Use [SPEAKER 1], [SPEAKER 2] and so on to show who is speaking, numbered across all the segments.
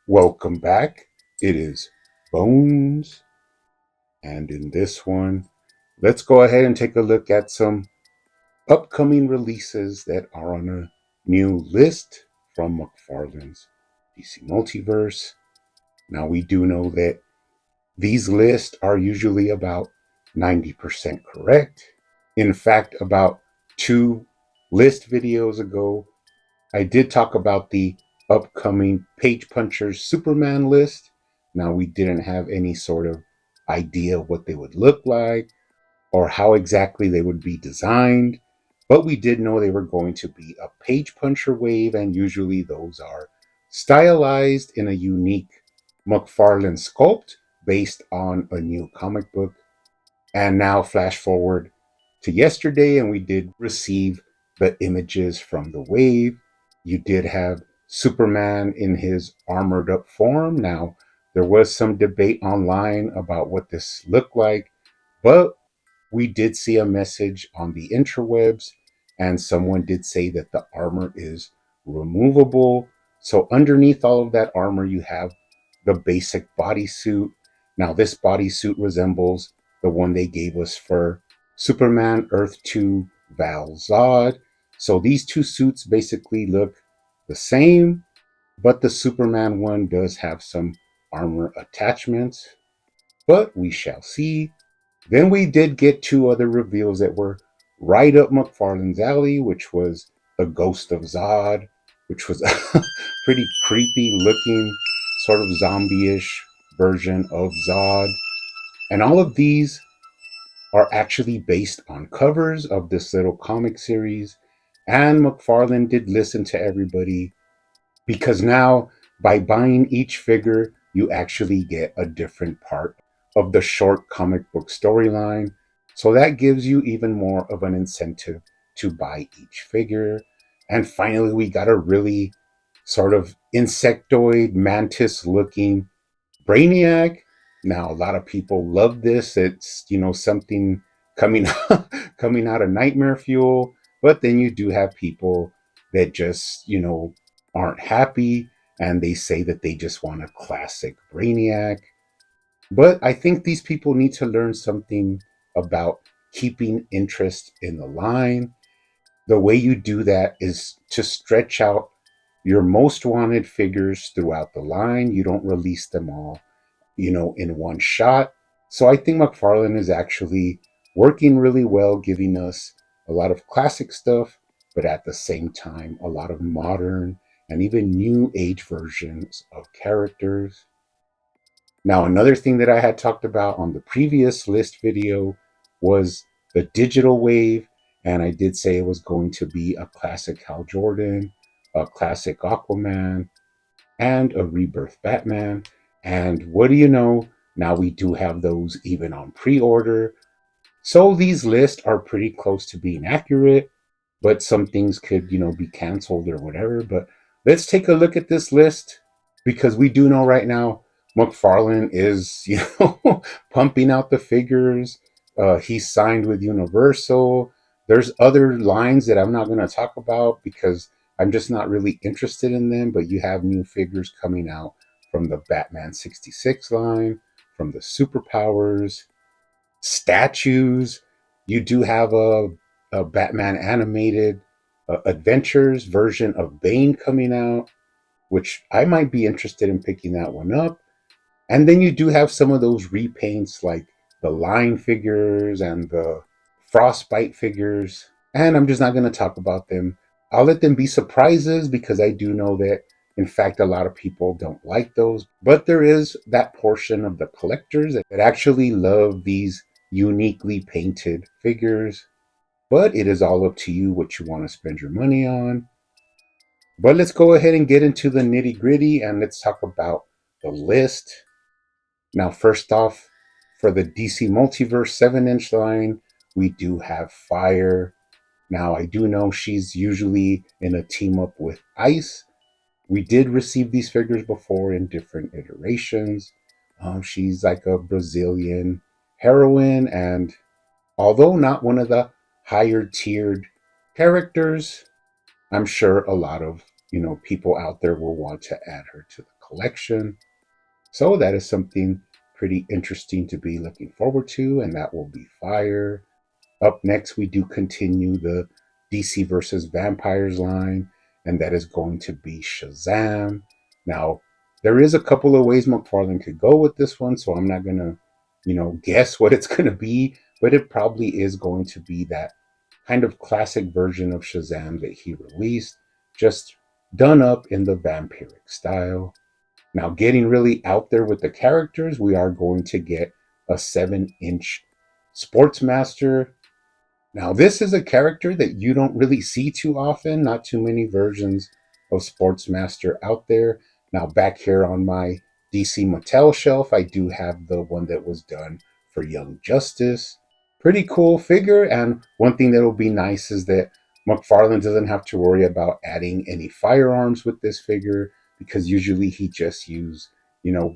[SPEAKER 1] Welcome back. It is Bones, and in this one, let's go ahead and take a look at some upcoming releases that are on a new list from McFarlane's DC Multiverse. Now, we do know that these lists are usually about 90% correct. In fact, about two list videos ago, I did talk about the upcoming Page Punchers Superman list. Now, we didn't have any sort of idea what they would look like or how exactly they would be designed, but we did know they were going to be a page puncher wave, and usually those are stylized in a unique McFarlane sculpt based on a new comic book. And now, flash forward to yesterday, and we did receive the images from the wave. You did have Superman in his armored up form. Now, there was some debate online about what this looked like, but we did see a message on the interwebs, and someone did say that the armor is removable. So, underneath all of that armor, you have the basic bodysuit. Now, this bodysuit resembles the one they gave us for Superman Earth 2 Val Zod. So, these two suits basically look the same, but the Superman one does have some armor attachments. But we shall see. Then we did get two other reveals that were right up McFarlane's alley, which was the Ghost of Zod, which was a pretty creepy looking, sort of zombie-ish version of Zod. And all of these are actually based on covers of this little comic series. And McFarlane did listen to everybody, because now by buying each figure, you actually get a different part of the short comic book storyline. So that gives you even more of an incentive to buy each figure. And finally, we got a really sort of insectoid, mantis looking Brainiac. Now, a lot of people love this. It's, something coming coming out of Nightmare Fuel. But then you do have people that just, aren't happy, and they say that they just want a classic Brainiac. But I think these people need to learn something about keeping interest in the line. The way you do that is to stretch out your most wanted figures throughout the line. You don't release them all, in one shot. So I think McFarlane is actually working really well, giving us a lot of classic stuff, but at the same time, a lot of modern and even new age versions of characters. Now, another thing that I had talked about on the previous list video was the digital wave. And I did say it was going to be a classic Hal Jordan, a classic Aquaman, and a rebirth Batman. And what do you know? Now we do have those even on pre order. So these lists are pretty close to being accurate, but some things could, be canceled or whatever. But let's take a look at this list, because we do know right now McFarlane is, pumping out the figures. He's signed with Universal. There's other lines that I'm not going to talk about because I'm just not really interested in them. But you have new figures coming out from the Batman 66 line, from the Superpowers, statues. You do have a Batman animated adventures version of Bane coming out, which I might be interested in picking that one up. And then you do have some of those repaints like the line figures and the frostbite figures. And I'm just not going to talk about them. I'll let them be surprises, because I do know that, in fact, a lot of people don't like those. But there is that portion of the collectors that actually love these uniquely painted figures. But it is all up to you what you want to spend your money on. But let's go ahead and get into the nitty gritty, and let's talk about the list. Now, first off, for the DC Multiverse 7-inch line, we do have Fire. Now, I do know she's usually in a team up with Ice. We did receive these figures before in different iterations. She's like a Brazilian heroine, and although not one of the higher tiered characters, I'm sure a lot of, people out there will want to add her to the collection. So that is something pretty interesting to be looking forward to, and that will be fire. Up next, we do continue the DC versus Vampires line, and that is going to be Shazam. Now, there is a couple of ways McFarlane could go with this one, so I'm not going to, guess what it's going to be, but it probably is going to be that kind of classic version of Shazam that he released, just done up in the vampiric style. Now, getting really out there with the characters, we are going to get a 7-inch Sportsmaster. Now, this is a character that you don't really see too often, not too many versions of Sportsmaster out there. Now, back here on my DC Mattel shelf, I do have the one that was done for Young Justice. Pretty cool figure, and one thing that will be nice is that McFarlane doesn't have to worry about adding any firearms with this figure, because usually he just used,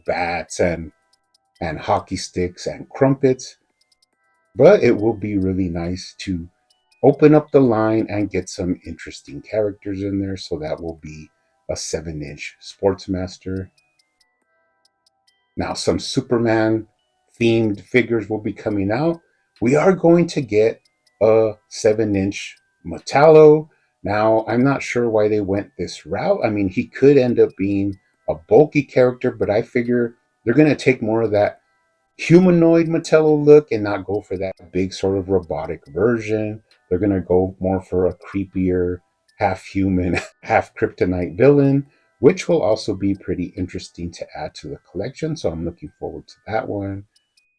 [SPEAKER 1] bats and hockey sticks and crumpets. But it will be really nice to open up the line and get some interesting characters in there. So that will be a 7-inch Sportsmaster. Now, some Superman themed figures will be coming out. We are going to get a 7-inch Metallo. Now, I'm not sure why they went this route. I mean, he could end up being a bulky character, but I figure they're going to take more of that humanoid Metallo look and not go for that big sort of robotic version. They're going to go more for a creepier, half human, half kryptonite villain, which will also be pretty interesting to add to the collection. So I'm looking forward to that one.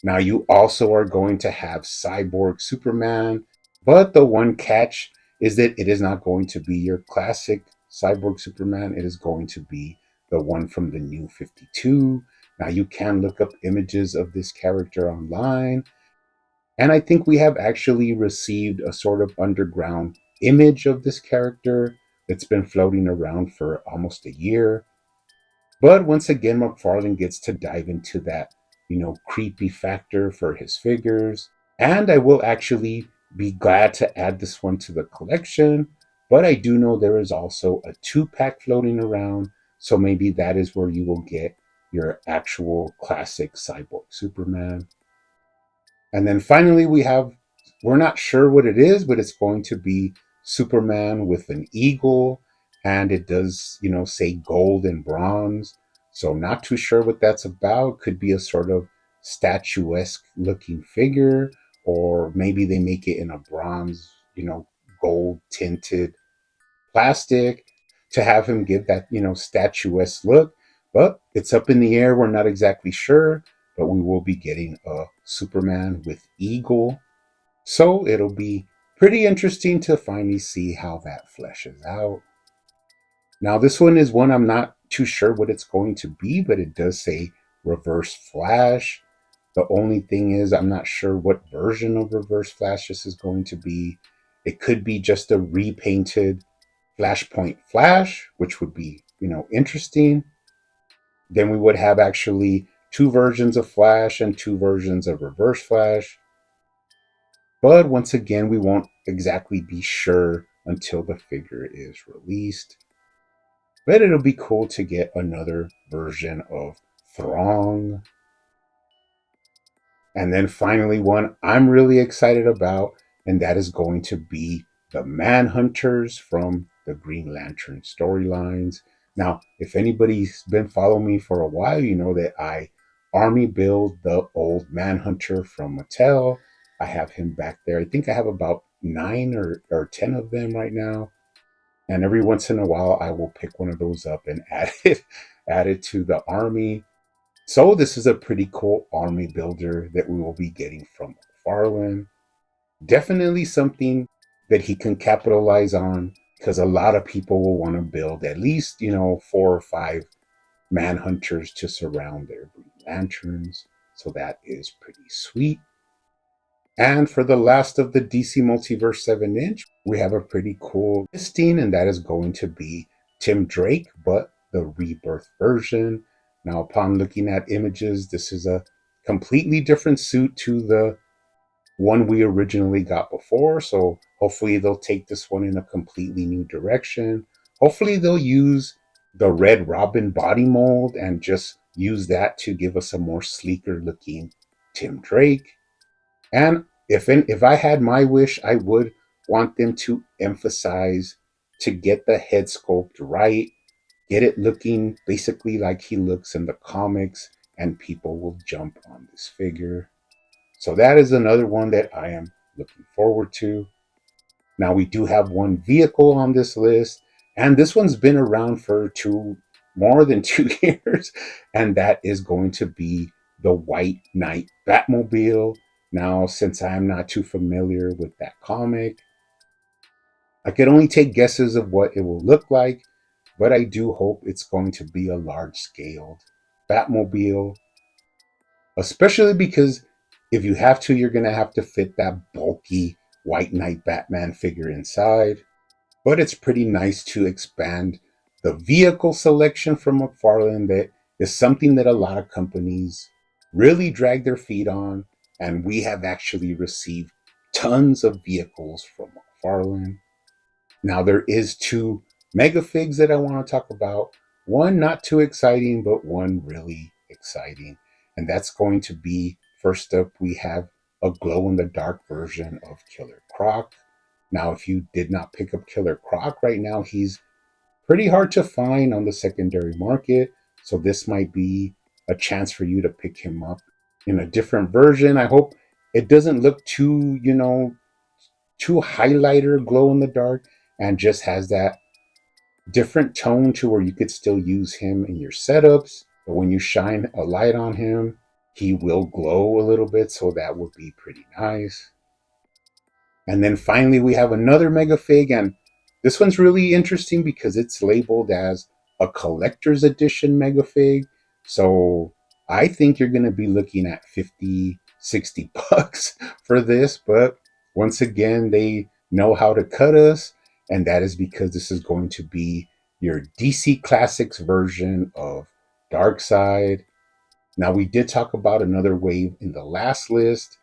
[SPEAKER 1] Now, you also are going to have Cyborg Superman, but the one catch is that it is not going to be your classic Cyborg Superman. It is going to be the one from the New 52. Now, you can look up images of this character online, and I think we have actually received a sort of underground image of this character that's been floating around for almost a year. But once again, McFarlane gets to dive into that, creepy factor for his figures. And I will actually be glad to add this one to the collection. But I do know there is also a 2-pack floating around. So maybe that is where you will get your actual classic Cyborg Superman. And then finally, we're not sure what it is, but it's going to be Superman with an eagle. And it does, say gold and bronze. So not too sure what that's about. Could be a sort of statuesque looking figure, or maybe they make it in a bronze, gold tinted plastic to have him give that, statuesque look. But it's up in the air. We're not exactly sure, but we will be getting a Superman with eagle. So it'll be pretty interesting to finally see how that fleshes out. Now, this one is one I'm not too sure what it's going to be, but it does say Reverse Flash. The only thing is, I'm not sure what version of Reverse Flash this is going to be. It could be just a repainted Flashpoint Flash, which would be, interesting. Then we would have actually 2 versions of Flash and 2 versions of Reverse Flash. But once again, we won't exactly be sure until the figure is released. But it'll be cool to get another version of Throng. And then finally, one I'm really excited about, and that is going to be the Manhunters from the Green Lantern storylines. Now, if anybody's been following me for a while, you know that I army build the old Manhunter from Mattel. I have him back there. I think I have about 9 or 10 of them right now. And every once in a while, I will pick one of those up and add it to the army. So this is a pretty cool army builder that we will be getting from McFarlane. Definitely something that he can capitalize on, because a lot of people will want to build at least, 4 or 5 Manhunters to surround their Green Lanterns. So that is pretty sweet. And for the last of the DC Multiverse 7-inch, we have a pretty cool listing, and that is going to be Tim Drake, but the rebirth version. Now, upon looking at images, this is a completely different suit to the one we originally got before. So hopefully they'll take this one in a completely new direction. Hopefully they'll use the Red Robin body mold and just use that to give us a more sleeker looking Tim Drake. And if I had my wish, I would want them to emphasize to get the head sculpt right, get it looking basically like he looks in the comics, and people will jump on this figure. So that is another one that I am looking forward to. Now we do have one vehicle on this list, and this one's been around for more than 2 years, and that is going to be the White Knight Batmobile. Now, since I'm not too familiar with that comic, I could only take guesses of what it will look like, but I do hope it's going to be a large scaled Batmobile, especially because if you have to, you're going to have to fit that bulky White Knight Batman figure inside. But it's pretty nice to expand the vehicle selection from McFarlane. That is something that a lot of companies really drag their feet on, and we have actually received tons of vehicles from McFarlane. Now there is two mega figs that I want to talk about. One not too exciting, but one really exciting. And that's going to be, first up, we have a glow in the dark version of Killer Croc. Now, if you did not pick up Killer Croc right now, he's pretty hard to find on the secondary market. So this might be a chance for you to pick him up in a different version. I hope it doesn't look too highlighter glow in the dark, and just has that different tone to where you could still use him in your setups, but when you shine a light on him, he will glow a little bit, so that would be pretty nice. And then finally, we have another mega fig, and this one's really interesting because it's labeled as a collector's edition mega fig. So I think you're going to be looking at 50, $60 for this. But once again, they know how to cut us, and that is because this is going to be your DC Classics version of Darkseid. Now, we did talk about another wave in the last list,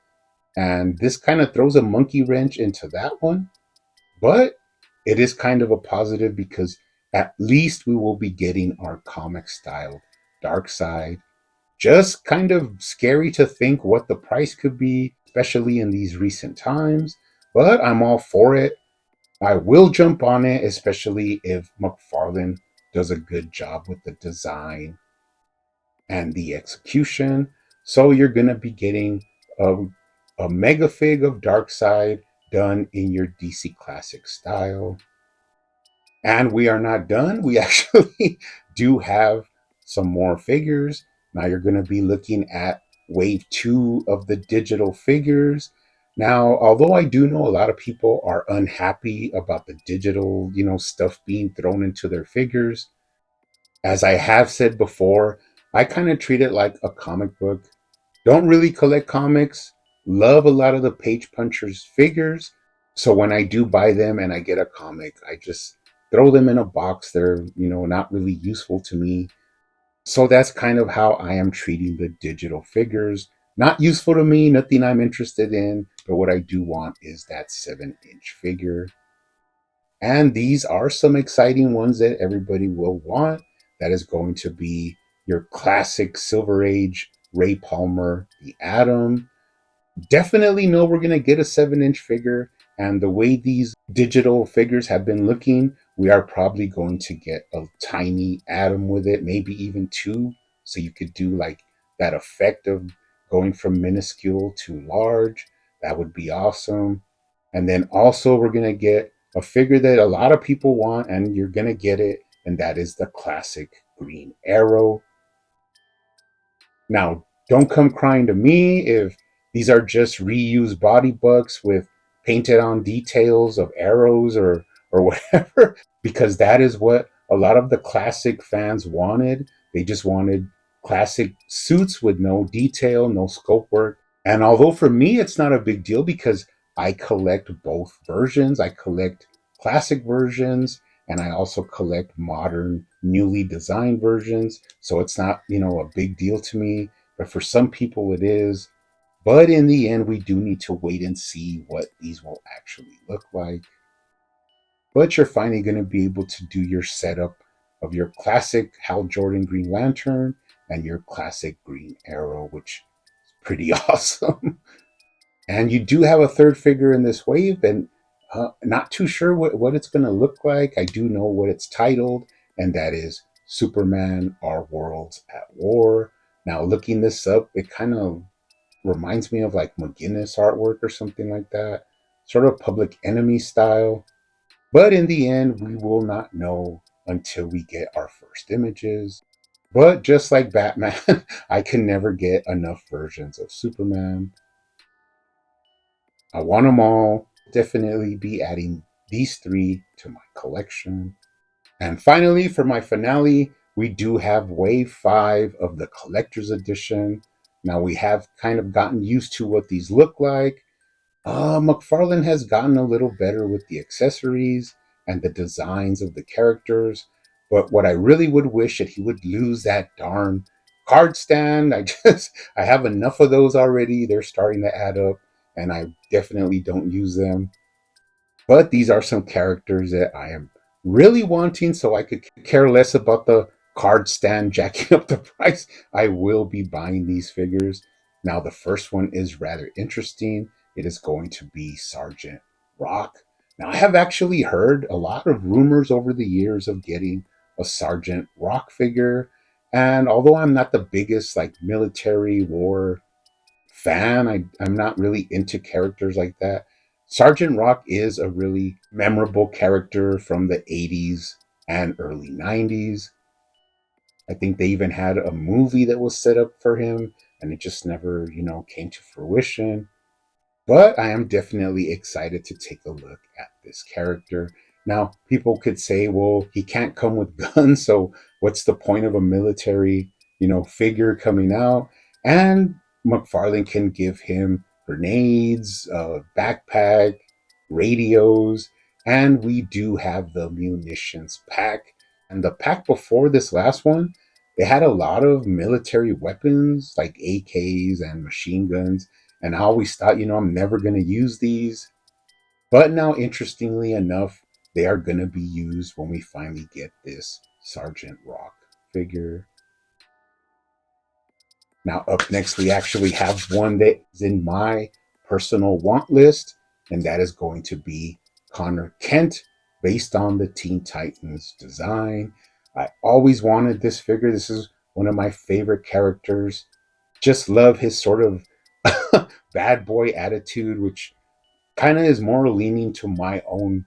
[SPEAKER 1] and this kind of throws a monkey wrench into that one, but it is kind of a positive because at least we will be getting our comic style Darkseid. Just kind of scary to think what the price could be, especially in these recent times, but I'm all for it. I will jump on it, especially if McFarlane does a good job with the design and the execution. So you're going to be getting a, a mega fig of Darkseid done in your DC Classic style. And we are not done. We actually do have some more figures. Now you're going to be looking at wave two of the digital figures. Now, although I do know a lot of people are unhappy about the digital, stuff being thrown into their figures, as I have said before, I kind of treat it like a comic book. Don't really collect comics, love a lot of the Page Punchers figures. So when I do buy them and I get a comic, I just throw them in a box. They're, not really useful to me. So that's kind of how I am treating the digital figures. Not useful to me, nothing I'm interested in, but what I do want is that 7-inch figure. And these are some exciting ones that everybody will want. That is going to be your classic Silver Age Ray Palmer, the Atom. Definitely know we're going to get a 7-inch figure. And the way these digital figures have been looking, we are probably going to get a tiny Atom with it, maybe even two. So you could do like that effect of going from minuscule to large. That would be awesome. And then also, we're going to get a figure that a lot of people want, and you're going to get it. And that is the classic Green Arrow. Now, don't come crying to me if these are just reused body bucks with painted on details of arrows or whatever, because that is what a lot of the classic fans wanted. They just wanted classic suits with no detail, no scope work. And although for me it's not a big deal because I collect both versions, I collect classic versions and I also collect modern, newly designed versions. So it's not, a big deal to me. But for some people it is. But in the end, we do need to wait and see what these will actually look like. but you're finally going to be able to do your setup of your classic Hal Jordan Green Lantern and your classic Green Arrow, which is pretty awesome. And you do have a third figure in this wave, and not too sure what it's going to look like. I do know what it's titled, and that is Superman Our Worlds at War. Now, looking this up, it kind of reminds me of like McGinnis artwork or something like that, sort of Public Enemy style. But in the end, we will not know until we get our first images. But just like Batman, I can never get enough versions of Superman. I want them all. Definitely be adding these three to my collection. And finally, for my finale, we do have Wave 5 of the Collector's Edition. Now, we have kind of gotten used to what these look like. McFarlane has gotten a little better with the accessories and the designs of the characters. But what I really would wish that he would lose that darn card stand. I have enough of those already. They're starting to add up, and I definitely don't use them. But these are some characters that I am really wanting, so I could care less about the card stand jacking up the price. I will be buying these figures. Now, the first one is rather interesting. It is going to be Sergeant Rock. Now, I have actually heard a lot of rumors over the years of getting a Sergeant Rock figure. And although I'm not the biggest like military war fan. I'm not really into characters like that. Sergeant Rock is a really memorable character from the 80s and early 90s. I think they even had a movie that was set up for him, and it just never, came to fruition. But I am definitely excited to take a look at this character. Now, people could say, well, he can't come with guns, so what's the point of a military, figure coming out? And McFarlane can give him grenades, a backpack, radios, and we do have the munitions pack. And the pack before this last one, they had a lot of military weapons like AKs and machine guns, and I always thought, I'm never going to use these. But now, interestingly enough, they are going to be used when we finally get this Sergeant Rock figure. Now, up next, we actually have one that is in my personal want list, and that is going to be Connor Kent, based on the Teen Titans design. I always wanted this figure. This is one of my favorite characters. Just love his sort of bad boy attitude, which kind of is more leaning to my own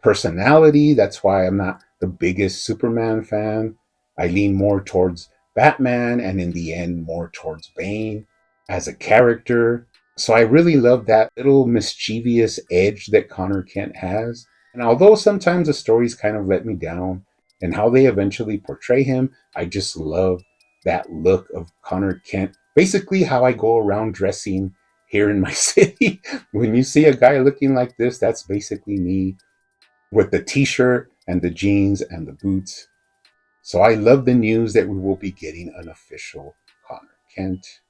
[SPEAKER 1] personality. That's why I'm not the biggest Superman fan. I lean more towards Batman and in the end more towards Bane as a character. So I really love that little mischievous edge that Connor Kent has. And although sometimes the stories kind of let me down and how they eventually portray him, I just love that look of Connor Kent. Basically, how I go around dressing here in my city. When you see a guy looking like this, that's basically me with the t-shirt and the jeans and the boots. So I love the news that we will be getting an official Connor Kent.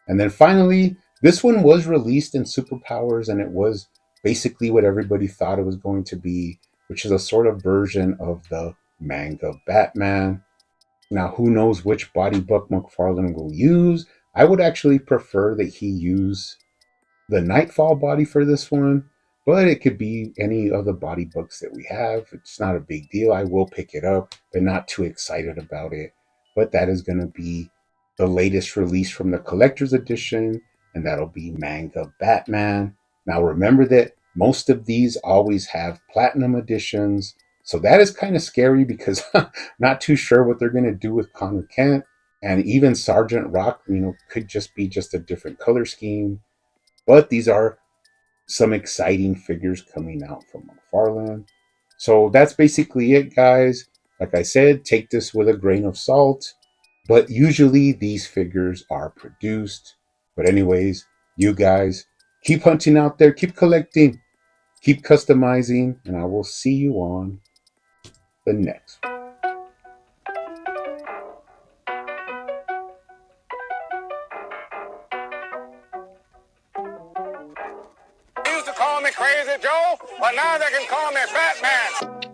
[SPEAKER 1] And then finally, this one was released in Superpowers, and it was basically what everybody thought it was going to be, which is a sort of version of the manga Batman. Now, who knows which body Buck McFarlane will use? I would actually prefer that he use the Nightfall body for this one, but it could be any of the body books that we have. It's not a big deal. I will pick it up, but not too excited about it. But that is going to be the latest release from the collector's edition, and that'll be Manga Batman. Now, remember that most of these always have platinum editions, so that is kind of scary because not too sure what they're going to do with Connor Kent. And even Sergeant Rock, could just be just a different color scheme. But these are some exciting figures coming out from McFarlane. So that's basically it, guys. Like I said, take this with a grain of salt. But usually these figures are produced. But, anyways, you guys keep hunting out there, keep collecting, keep customizing, and I will see you on the next one. Used to call me
[SPEAKER 2] me Crazy Joe, but now they can call me Batman.